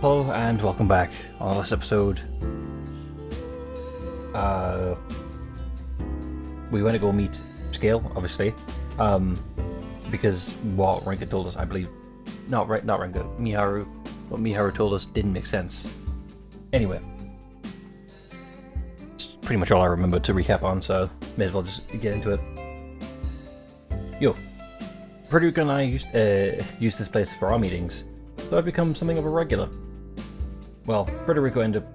Hello and welcome back. On this episode, we went to go meet Scale, obviously, because what Rinka told us, I believe, not Rinka, Miharu, what Miharu told us didn't make sense. Anyway, it's pretty much all I remember to recap on, so may as well just get into it. Yo, Frederica and I use this place for our meetings, so I've become something of a regular. Well, Frederico ended up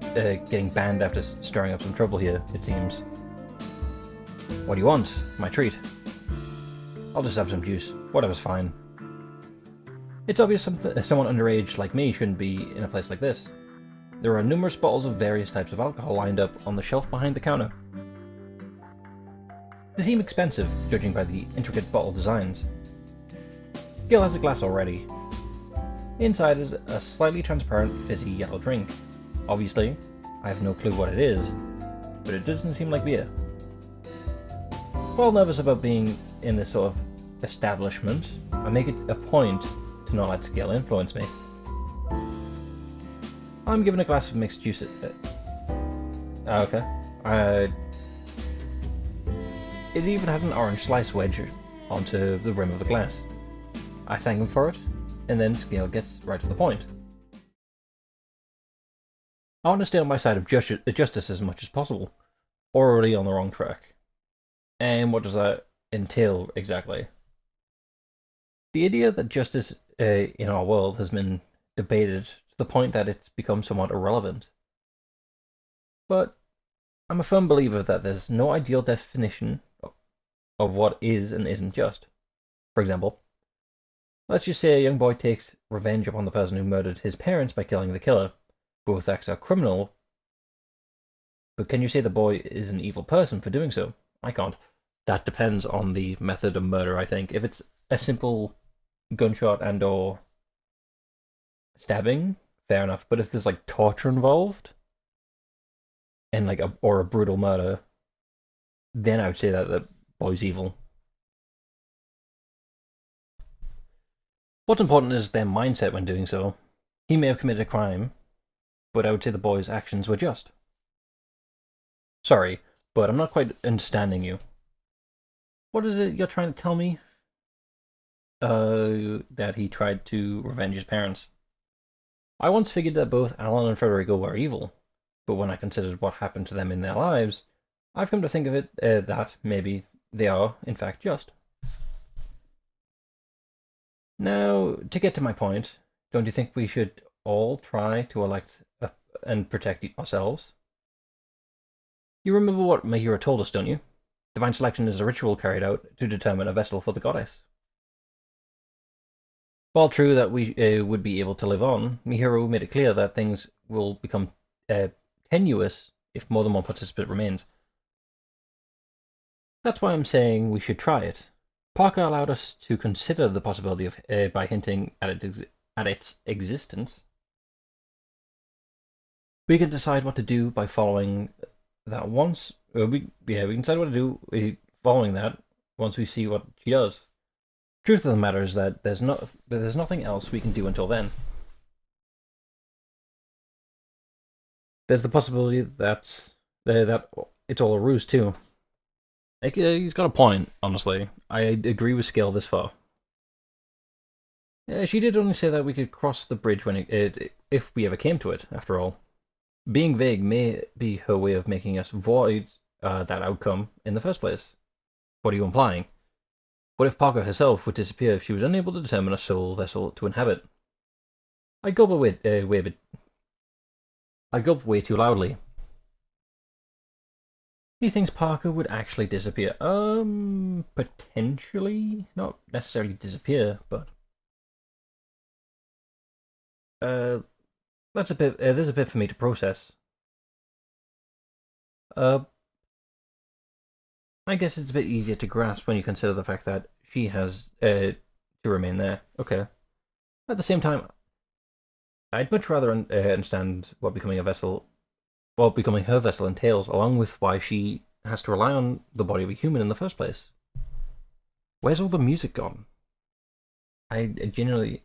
getting banned after stirring up some trouble here, it seems. What do you want? My treat. I'll just have some juice. Whatever's fine. It's obvious someone underage like me shouldn't be in a place like this. There are numerous bottles of various types of alcohol lined up on the shelf behind the counter. They seem expensive, judging by the intricate bottle designs. Gil has a glass already. Inside is a slightly transparent, fizzy yellow drink. Obviously, I have no clue what it is, but it doesn't seem like beer. While nervous about being in this sort of establishment, I make it a point to not let skill influence me. I'm given a glass of mixed juice. Okay. It even has an orange slice wedge onto the rim of the glass. I thank him for it, and then Scale gets right to the point. I want to stay on my side of justice as much as possible. Already on the wrong track. And what does that entail exactly? The idea that justice in our world has been debated to the point that it's become somewhat irrelevant. But I'm a firm believer that there's no ideal definition of what is and isn't just. For example, let's just say a young boy takes revenge upon the person who murdered his parents by killing the killer. Both acts are criminal, but can you say the boy is an evil person for doing so? I can't. That depends on the method of murder, I think. If it's a simple gunshot and or stabbing, fair enough. But if there's like torture involved, and like a brutal murder, then I would say that the boy's evil. What's important is their mindset when doing so. He may have committed a crime, but I would say the boy's actions were just. Sorry, but I'm not quite understanding you. What is it you're trying to tell me? That he tried to revenge his parents. I once figured that both Alan and Federico were evil, but when I considered what happened to them in their lives, I've come to think of it that maybe they are, in fact, just. Now, to get to my point, don't you think we should all try to elect and protect ourselves? You remember what Mahira told us, don't you? Divine selection is a ritual carried out to determine a vessel for the goddess. While true that we would be able to live on, Mihiru made it clear that things will become tenuous if more than one participant remains. That's why I'm saying we should try it. Parker allowed us to consider the possibility of by hinting at its existence. We can decide what to do by following that once. We can decide what to do following that once we see what she does. Truth of the matter is that there's nothing else we can do until then. There's the possibility that it's all a ruse too. He's got a point, honestly. I agree with Scale this far. She did only say that we could cross the bridge when if we ever came to it, after all. Being vague may be her way of making us void that outcome in the first place. What are you implying? What if Parker herself would disappear if she was unable to determine a soul vessel to inhabit? I gulp way too loudly. He thinks Parker would actually disappear. Potentially? Not necessarily disappear, but... there's a bit for me to process. I guess it's a bit easier to grasp when you consider the fact that she has, to remain there. Okay. At the same time, I'd much rather understand what becoming her vessel entails, along with why she has to rely on the body of a human in the first place. Where's all the music gone? I genuinely...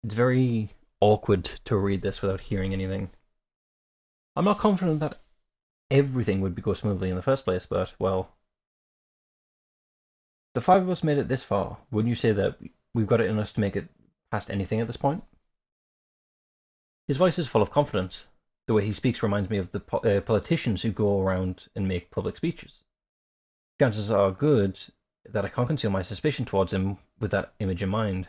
It's very awkward to read this without hearing anything. I'm not confident that everything would go smoothly in the first place, but, well, the five of us made it this far. Wouldn't you say that we've got it in us to make it past anything at this point? His voice is full of confidence. The way he speaks reminds me of the politicians who go around and make public speeches. Chances are good that I can't conceal my suspicion towards him with that image in mind.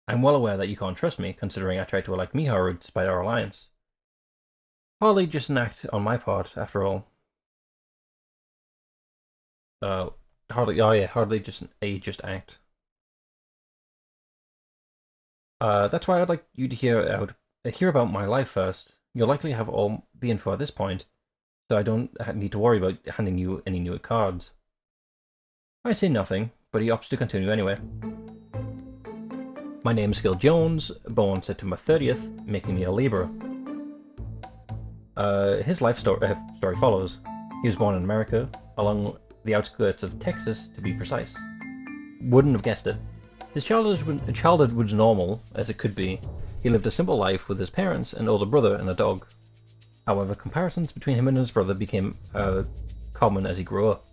I'm well aware that you can't trust me, considering I tried to elect Miharu despite our alliance. Hardly just an act on my part, after all. Hardly just a act. That's why I'd like you to hear about my life first. You'll likely have all the info at this point, so I don't need to worry about handing you any new cards. I say nothing, but he opts to continue anyway. My name's Gil Jones, born September 30th, making me a Libra. His life story follows. He was born in America, along the outskirts of Texas to be precise. Wouldn't have guessed it. His childhood was normal, as it could be. He lived a simple life with his parents, an older brother, and a dog. However, comparisons between him and his brother became common as he grew up.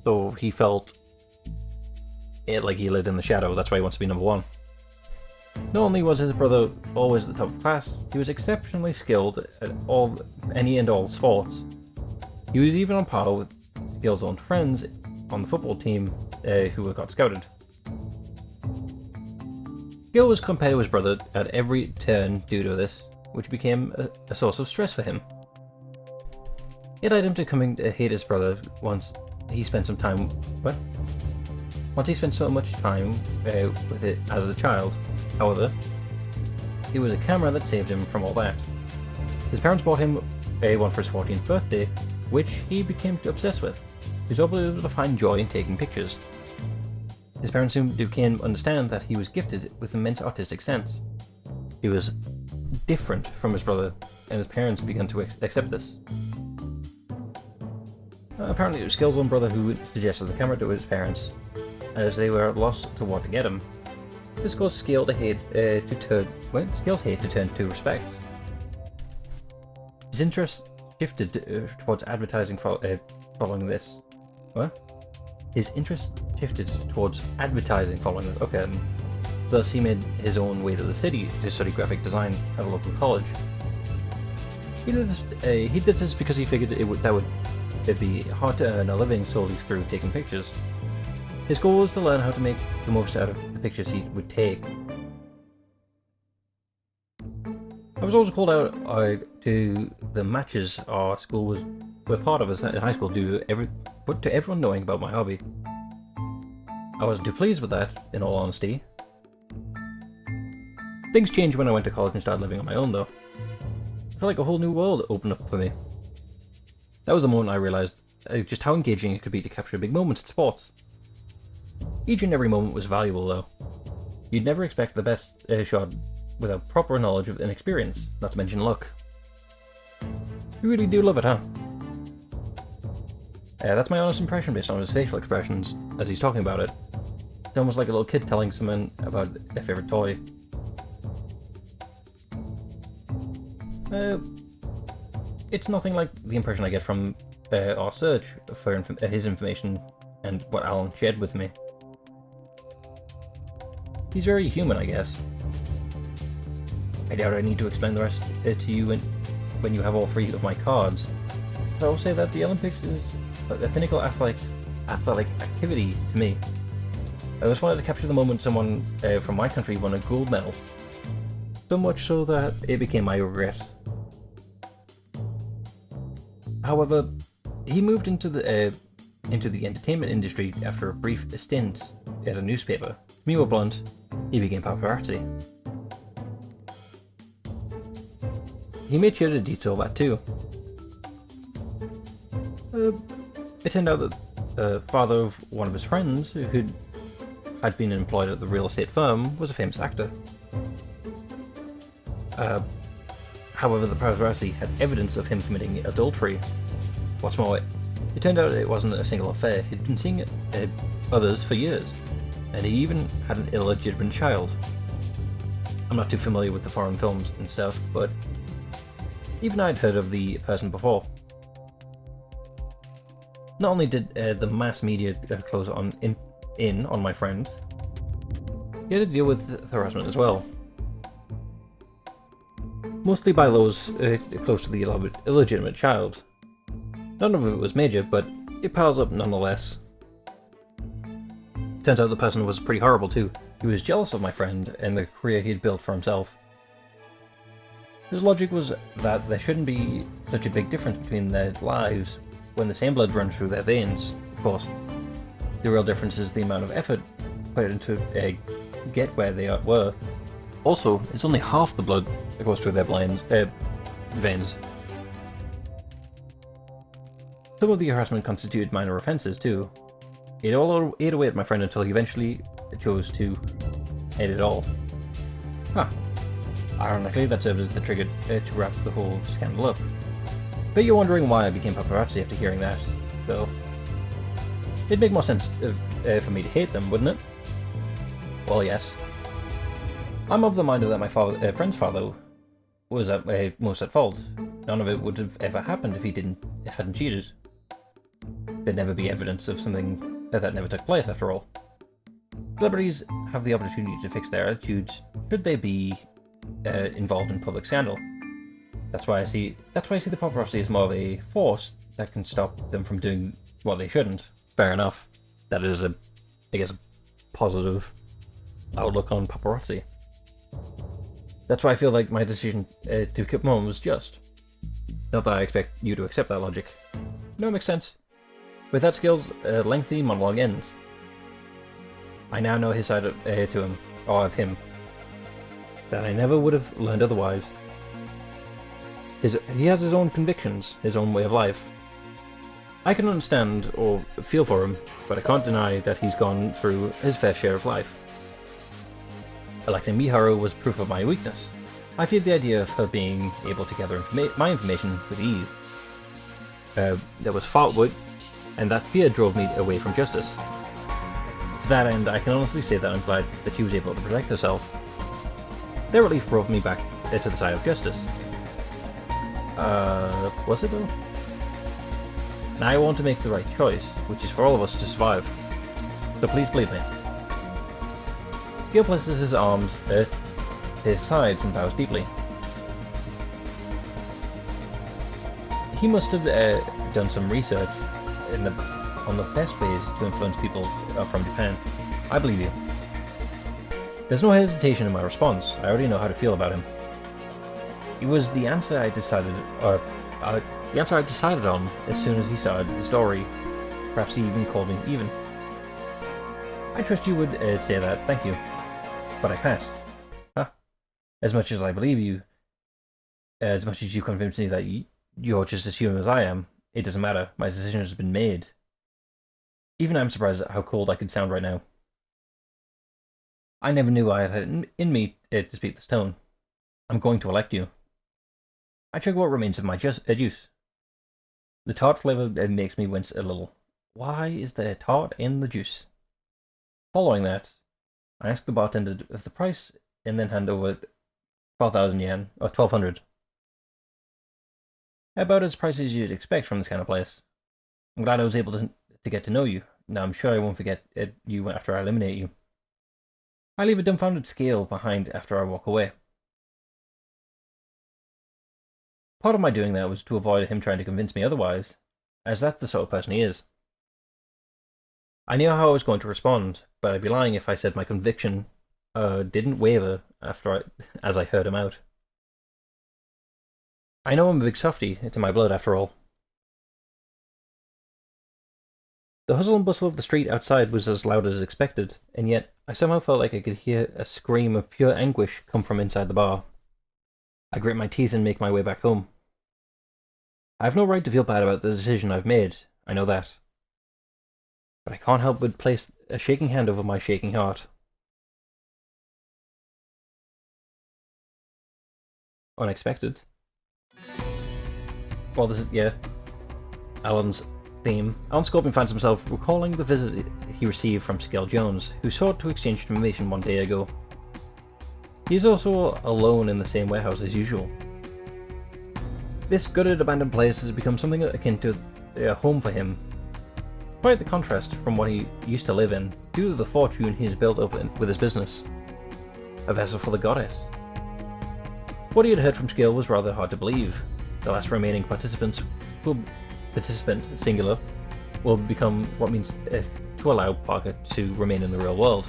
So he felt like he lived in the shadow, that's why he wants to be number one. Not only was his brother always at the top of class, he was exceptionally skilled at any and all sports. He was even on par with Gil's own friends on the football team who got scouted. Gil was compared to his brother at every turn due to this, which became a source of stress for him. It led him to coming to hate his brother once he spent so much time with it as a child. However, it was a camera that saved him from all that. His parents bought him one for his 14th birthday, which he became obsessed with. He was able to find joy in taking pictures. His parents soon became understand that he was gifted with immense artistic sense. He was different from his brother, and his parents began to accept this. Apparently it was Skill's own brother who suggested the camera to his parents, as they were at a loss to what to get him. This caused Skill's hate to turn to respect. His interest shifted towards advertising following this. What? His interest shifted towards advertising following this. Okay. Thus, he made his own way to the city to study graphic design at a local college. He did this because he figured it'd be hard to earn a living solely through taking pictures. His goal was to learn how to make the most out of the pictures he would take. I was also called out to the matches our school were part of us in high school due to everyone knowing about my hobby. I wasn't too pleased with that, in all honesty. Things changed when I went to college and started living on my own, though. I felt like a whole new world opened up for me. That was the moment I realized just how engaging it could be to capture big moments in sports. Each and every moment was valuable, though. You'd never expect the best shot without proper knowledge and experience, not to mention luck. You really do love it, huh? That's my honest impression based on his facial expressions as he's talking about it. It's almost like a little kid telling someone about their favorite toy. It's nothing like the impression I get from our search for his information and what Alan shared with me. He's very human, I guess. I doubt I need to explain the rest to you when you have all three of my cards. I will say that the Olympics is a pinnacle athletic activity to me. I just wanted to capture the moment someone from my country won a gold medal. So much so that it became my regret. However, he moved into the entertainment industry after a brief stint at a newspaper. To be more blunt, he became paparazzi. He made sure to detail that too. It turned out that the father of one of his friends, who had been employed at the real estate firm, was a famous actor. However, the paparazzi had evidence of him committing adultery. What's more, it turned out it wasn't a single affair. He'd been seeing others for years, and he even had an illegitimate child. I'm not too familiar with the foreign films and stuff, but even I'd heard of the person before. Not only did the mass media close in on my friend, he had to deal with harassment as well. Mostly by those close to the illegitimate child. None of it was major, but it piles up nonetheless. Turns out the person was pretty horrible too. He was jealous of my friend and the career he'd built for himself. His logic was that there shouldn't be such a big difference between their lives when the same blood runs through their veins. Of course, the real difference is the amount of effort put into get where they were. Also, it's only half the blood that goes through their veins. Some of the harassment constituted minor offences too. It all ate away at my friend until he eventually chose to end it all. Ironically, that served as the trigger to wrap the whole scandal up. But you're wondering why I became paparazzi after hearing that, so it'd make more sense for me to hate them, wouldn't it? Well, yes. I'm of the mind that my friend's father was most at fault. None of it would have ever happened if he hadn't cheated. There'd never be evidence of something that never took place, after all. Celebrities have the opportunity to fix their attitudes should they be involved in public scandal. That's why I see the paparazzi as more of a force that can stop them from doing what they shouldn't. Fair enough. That is a positive outlook on paparazzi. That's why I feel like my decision to keep mum was just. Not that I expect you to accept that logic. No, it makes sense. With that skill's lengthy monologue ends. I now know his side of him, that I never would have learned otherwise. He has his own convictions, his own way of life. I can understand or feel for him, but I can't deny that he's gone through his fair share of life. Electing Miharu was proof of my weakness. I feared the idea of her being able to gather my information with ease. There was falsehood, and that fear drove me away from justice. To that end, I can honestly say that I'm glad that she was able to protect herself. Their relief drove me back to the side of justice. Was it though? Now I want to make the right choice, which is for all of us to survive. So please believe me. Gil places his arms at his sides and bows deeply. He must have done some research on the best ways to influence people from Japan. I believe you. There's no hesitation in my response. I already know how to feel about him. It was the answer I decided on as soon as he started the story. Perhaps he even called me even. I trust you would say that, thank you. But I pass. As much as I believe you, as much as you convince me that you're just as human as I am, it doesn't matter. My decision has been made. Even I'm surprised at how cold I could sound right now. I never knew I had in me to speak this tone. I'm going to elect you. I chug what remains of my juice. The tart flavor makes me wince a little. Why is there tart in the juice? Following that, I ask the bartender of the price and then hand over 12,000 yen, or 1,200. About as pricey as you'd expect from this kind of place. I'm glad I was able to get to know you. Now I'm sure I won't forget you after I eliminate you. I leave a dumbfounded scale behind after I walk away. Part of my doing that was to avoid him trying to convince me otherwise, as that's the sort of person he is. I knew how I was going to respond, but I'd be lying if I said my conviction didn't waver as I heard him out. I know I'm a big softy, it's in my blood after all. The hustle and bustle of the street outside was as loud as expected, and yet I somehow felt like I could hear a scream of pure anguish come from inside the bar. I grit my teeth and make my way back home. I have no right to feel bad about the decision I've made, I know that. But I can't help but place a shaking hand over my shaking heart. Unexpected. Well, this is, Alan's theme. Alan Scorpion finds himself recalling the visit he received from Scale Jones, who sought to exchange information one day ago. He's also alone in the same warehouse as usual. This gutted, abandoned place has become something akin to a home for him. Quite the contrast from what he used to live in, due to the fortune he has built up with his business. A vessel for the goddess. What he had heard from Scale was rather hard to believe. The last remaining participant singular, will become what means to allow Parker to remain in the real world.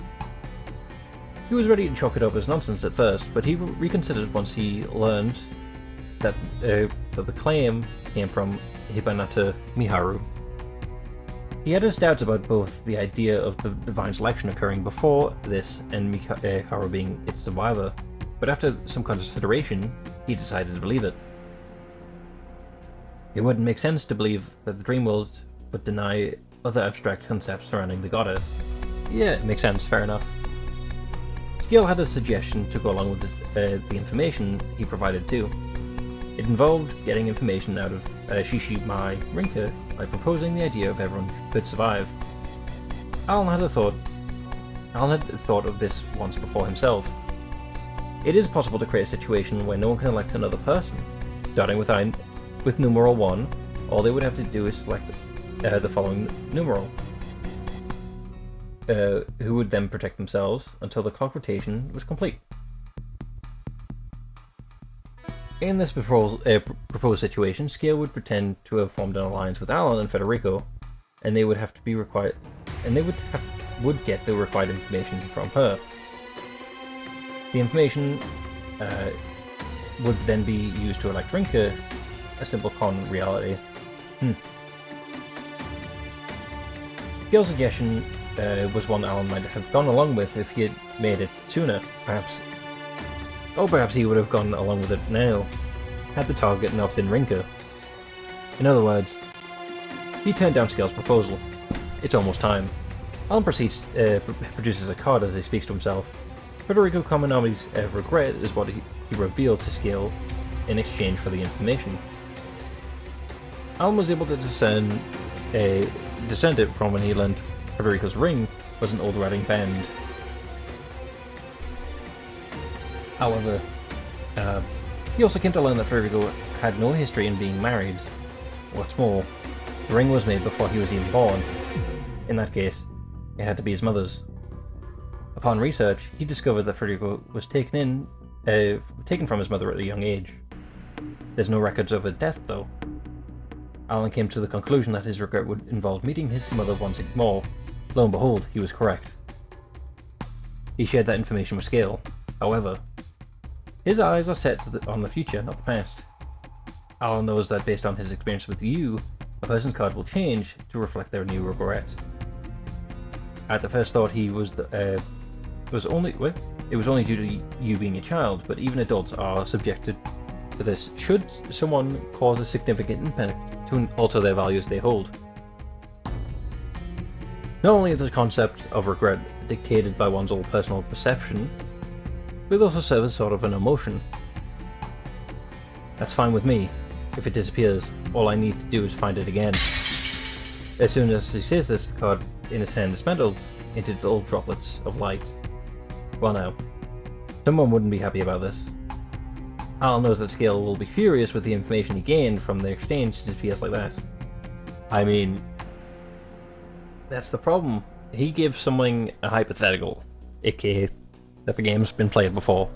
He was ready to chalk it up as nonsense at first, but he reconsidered once he learned that the claim came from Hibanata Miharu. He had his doubts about both the idea of the divine selection occurring before this and Miharu being its survivor, but after some consideration, he decided to believe it. It wouldn't make sense to believe that the dream world would deny other abstract concepts surrounding the goddess. Yeah, it makes sense, fair enough. Scale had a suggestion to go along with the information he provided too. It involved getting information out of Shishi Mai Rinka by proposing the idea of everyone could survive. Alan had thought of this once before himself. It is possible to create a situation where no one can elect another person. Starting with numeral 1, all they would have to do is select the following numeral, who would then protect themselves until the clock rotation was complete. In this proposed situation, Scale would pretend to have formed an alliance with Alan and Federico, and they would have to be required, and they would get the required information from her. The information would then be used to elect Rinka, a simple con reality. Scale's suggestion was one Alan might have gone along with if he had made it sooner, perhaps. Or perhaps he would have gone along with it now, had the target not been Rinka. In other words, he turned down Scale's proposal. It's almost time. Alan produces a card as he speaks to himself. Federico Kaminami's regret is what he revealed to Scale in exchange for the information. Alan was able to discern it from when he learned Federico's ring was an old wedding band. However, he also came to learn that Federico had no history in being married. What's more, the ring was made before he was even born. In that case, it had to be his mother's. Upon research, he discovered that Federico was taken from his mother at a young age. There's no records of her death, though. Alan came to the conclusion that his regret would involve meeting his mother once more. Lo and behold, he was correct. He shared that information with Scale. However, his eyes are set on the future, not the past. Alan knows that based on his experience with you, a person's card will change to reflect their new regret. At the first thought, it was only due to you being a child, but even adults are subjected to this should someone cause a significant impact to alter their values they hold. Not only is the concept of regret dictated by one's own personal perception, but it also serves as sort of an emotion. That's fine with me. If it disappears, all I need to do is find it again. As soon as he says this, the card in his hand is spindled into dull droplets of light. Well now, someone wouldn't be happy about this. Alan knows that Scale will be furious with the information he gained from the exchange to disappears like that. I mean, that's the problem. He gives someone a hypothetical, aka that the game's been played before.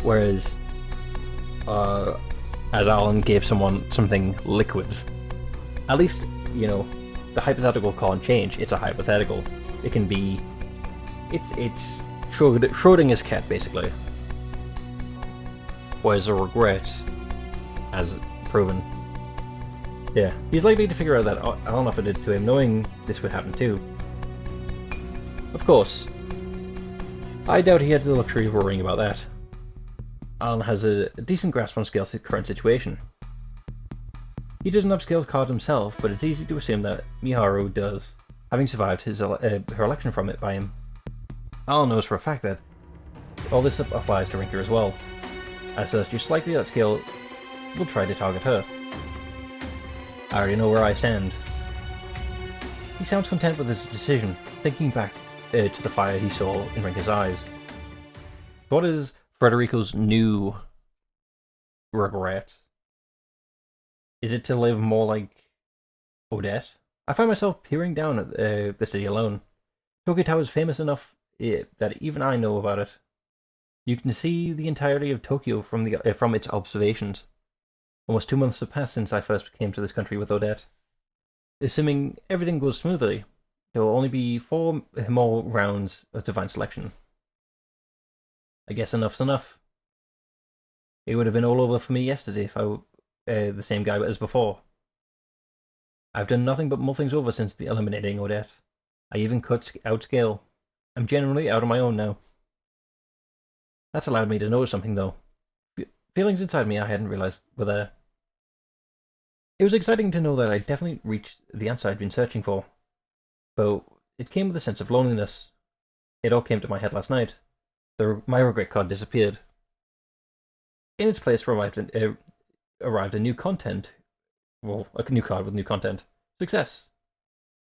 Whereas, as Alan gave someone something liquid. At least, you know, the hypothetical can't change. It's a hypothetical. It can be... It's Schrodinger's cat, basically. Whereas a regret, as proven. Yeah, he's likely to figure out that Alan offered it to him knowing this would happen too. Of course, I doubt he had the luxury of worrying about that. Alan has a decent grasp on Scale's current situation. He doesn't have Scale's card himself, but it's easy to assume that Miharu does, having survived her election from it by him. Alan knows for a fact that all this applies to Rinka as well. As such, it's likely that Scale will try to target her. I already know where I stand. He sounds content with his decision, thinking back to the fire he saw in Rinka's eyes. What is Frederico's new regret? Is it to live more like Odette? I find myself peering down at the city alone. Tokyo Tower is famous enough that even I know about it. You can see the entirety of Tokyo from its observations. Almost 2 months have passed since I first came to this country with Odette. Assuming everything goes smoothly, there will only be 4 more rounds of divine selection. I guess enough's enough. It would have been all over for me yesterday if I were the same guy as before. I've done nothing but mull things over since the eliminating Odette. I even cut out scale. I'm genuinely out on my own now. That's allowed me to know something, though. Feelings inside me I hadn't realized were there. It was exciting to know that I definitely reached the answer I'd been searching for. But it came with a sense of loneliness. It all came to my head last night. My regret card disappeared. In its place arrived a new content. Well, a new card with new content. Success.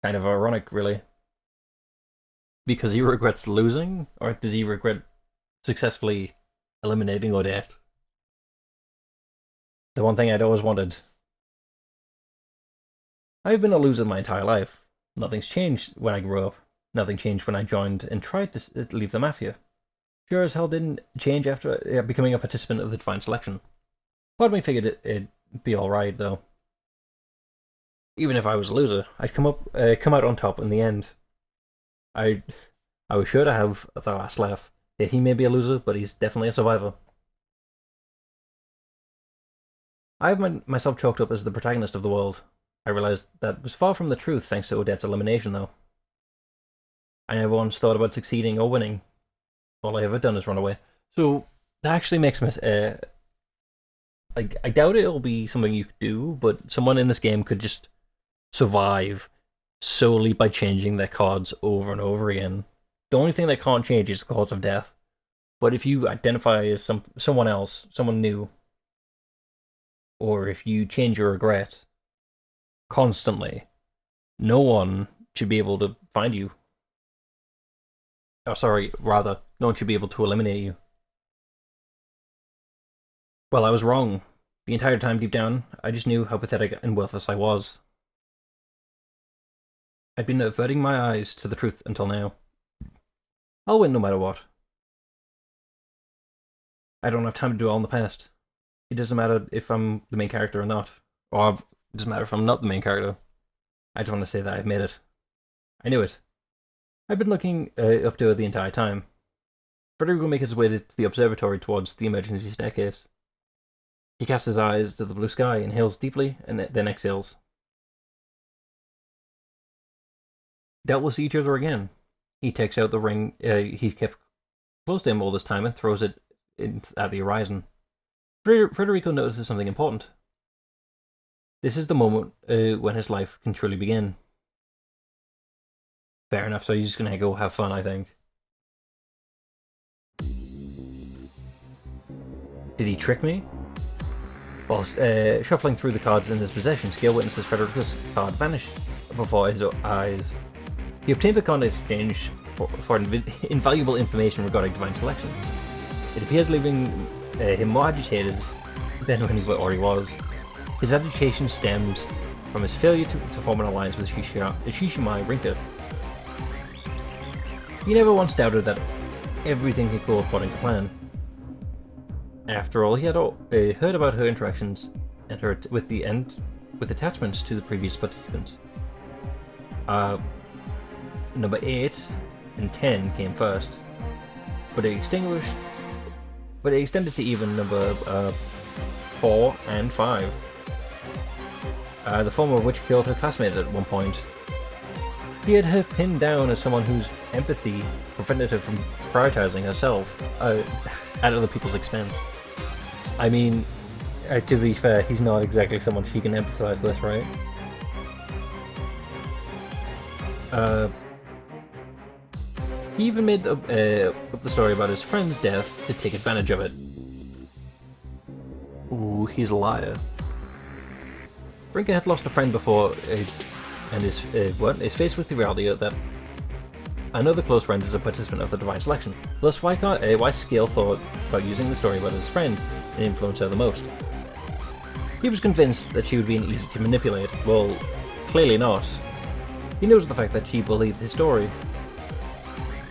Kind of ironic, really. Because he regrets losing? Or does he regret successfully eliminating Odette? The one thing I'd always wanted. I've been a loser my entire life. Nothing's changed when I grew up. Nothing changed when I joined and tried to leave the Mafia. Sure as hell didn't change after becoming a participant of the Divine Selection. Part of me figured it'd be alright, though. Even if I was a loser, I'd come out on top in the end. I was sure to have the last laugh. Yeah, he may be a loser, but he's definitely a survivor. I have myself chalked up as the protagonist of the world. I realized that was far from the truth thanks to Odette's elimination, though. I never once thought about succeeding or winning. All I ever done is run away. So that actually makes me. I doubt it'll be something you could do, but someone in this game could just survive solely by changing their cards over and over again. The only thing they can't change is the cause of death. But if you identify as someone else, someone new, or if you change your regret constantly, no one should be able to find you. Oh, sorry, rather, no one should be able to eliminate you. Well, I was wrong. The entire time deep down, I just knew how pathetic and worthless I was. I'd been averting my eyes to the truth until now. I'll win no matter what. I don't have time to dwell on the past. It doesn't matter if I'm the main character or not. Or it doesn't matter if I'm not the main character. I just want to say that I've made it. I knew it. I've been looking up to it the entire time. Frederico will make his way to the observatory towards the emergency staircase. He casts his eyes to the blue sky, inhales deeply, and then exhales. Doubt we'll see each other again. He takes out the ring he's kept close to him all this time and throws it at the horizon. Frederico notices something important. This is the moment when his life can truly begin. Fair enough, so he's just gonna go have fun, I think. Did he trick me? While shuffling through the cards in his possession, Scale witnesses Frederico's card vanish before his eyes. He obtained the card in exchange for invaluable information regarding Divine Selection. It appears leaving him more agitated than when he already was. His agitation stems from his failure to form an alliance with Shishimai Rinka. He never once doubted that everything could go according to plan. After all, he had heard about her interactions and with attachments to the previous participants. Number 8 and 10 came first, but it extended to even number 4 and 5. The former of which killed her classmate at one point. He had her pinned down as someone whose empathy prevented her from prioritizing herself at other people's expense. I mean, to be fair, he's not exactly someone she can empathize with, right? He even made up the story about his friend's death to take advantage of it. Ooh, he's a liar. Rinka had lost a friend before, and is faced with the reality that Another close friend is a participant of the Divine Selection, thus why Scale thought about using the story about his friend and influence her the most. He was convinced that she would be easy to manipulate. Well, clearly not. He knows the fact that she believed his story.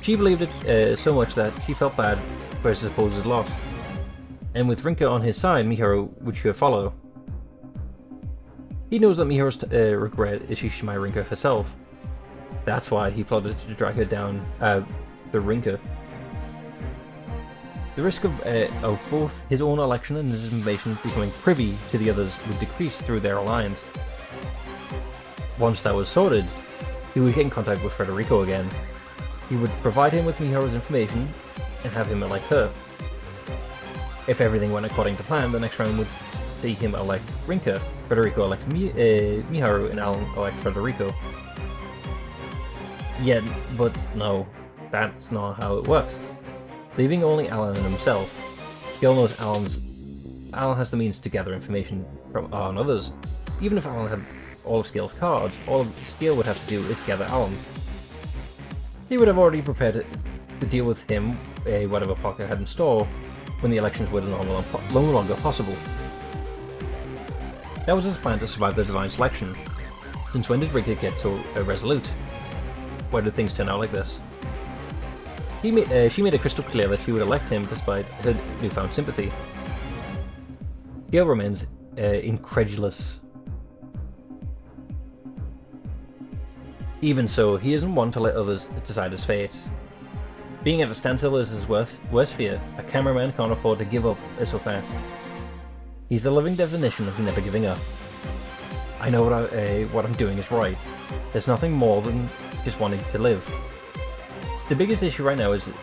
She believed it so much that she felt bad for his supposed loss. And with Rinka on his side, Miharu would sure follow. He knows that Miharu's regret is she should marry Rinka herself. That's why he plotted to drag her down the Rinka. The risk of both his own election and his invasion becoming privy to the others would decrease through their alliance. Once that was sorted, he would get in contact with Federico again. He would provide him with Miharu's information and have him elect her. If everything went according to plan, the next round would see him elect Rinka, Federico elect Miharu, and Alan elect Federico. Yet, but no, that's not how it works. Leaving only Alan and himself, Scale knows Alan has the means to gather information on others. Even if Alan had all of Scale's cards, all Scale would have to do is gather Alan's. He would have already prepared to deal with him, whatever Parker had in store, when the elections were no longer possible. That was his plan to survive the Divine Selection. Since when did Rinka get so resolute? Why did things turn out like this? She made it crystal clear that she would elect him despite her newfound sympathy. Scale remains incredulous. Even so, he isn't one to let others decide his fate. Being at a standstill is his worst fear. A cameraman can't afford to give up so fast. He's the living definition of never giving up. I know what I'm doing is right. There's nothing more than just wanting to live. The biggest issue right now is that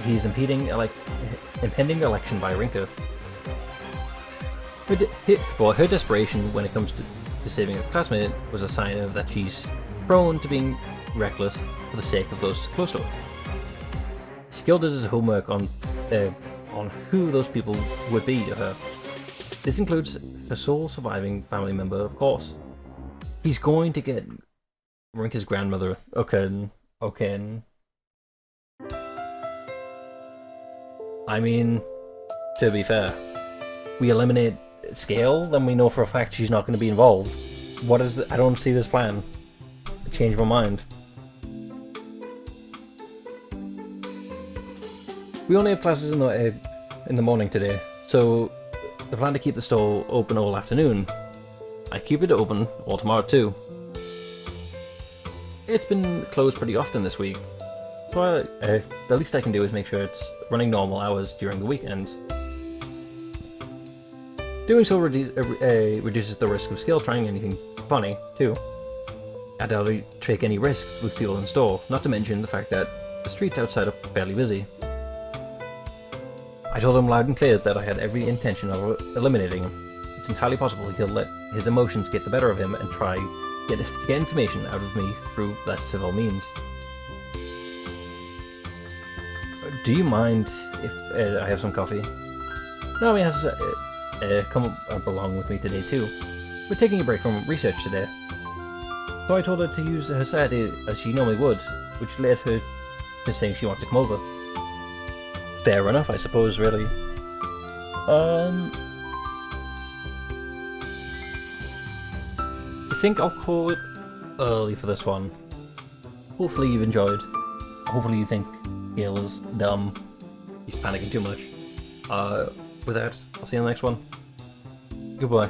he's impending election by Rinka. Her desperation when it comes to saving a classmate was a sign of that she's prone to being reckless for the sake of those close to her. Scale did his homework on who those people would be to her. This includes her sole surviving family member, of course. He's going to get Rinka's grandmother, Oken. I mean, to be fair, we eliminate Scale, then we know for a fact she's not going to be involved. I don't see this plan. I changed my mind. We only have classes in the morning today, so the plan to keep the store open all afternoon. I keep it open all tomorrow too. It's been closed pretty often this week, so the least I can do is make sure it's running normal hours during the weekends. Doing so reduces the risk of Scale trying anything funny, too. I doubt he take any risks with people in store, not to mention the fact that the streets outside are fairly busy. I told him loud and clear that I had every intention of eliminating him. It's entirely possible he'll let his emotions get the better of him and try to get information out of me through less civil means. Do you mind if I have some coffee? Naomi has come up along with me today too. We're taking a break from research today. So I told her to use her Saturday as she normally would, which led her to saying she wants to come over. Fair enough, I suppose, really. I think I'll call it early for this one. Hopefully you've enjoyed. Hopefully you think Gale is dumb. He's panicking too much. With that, I'll see you in the next one. Goodbye.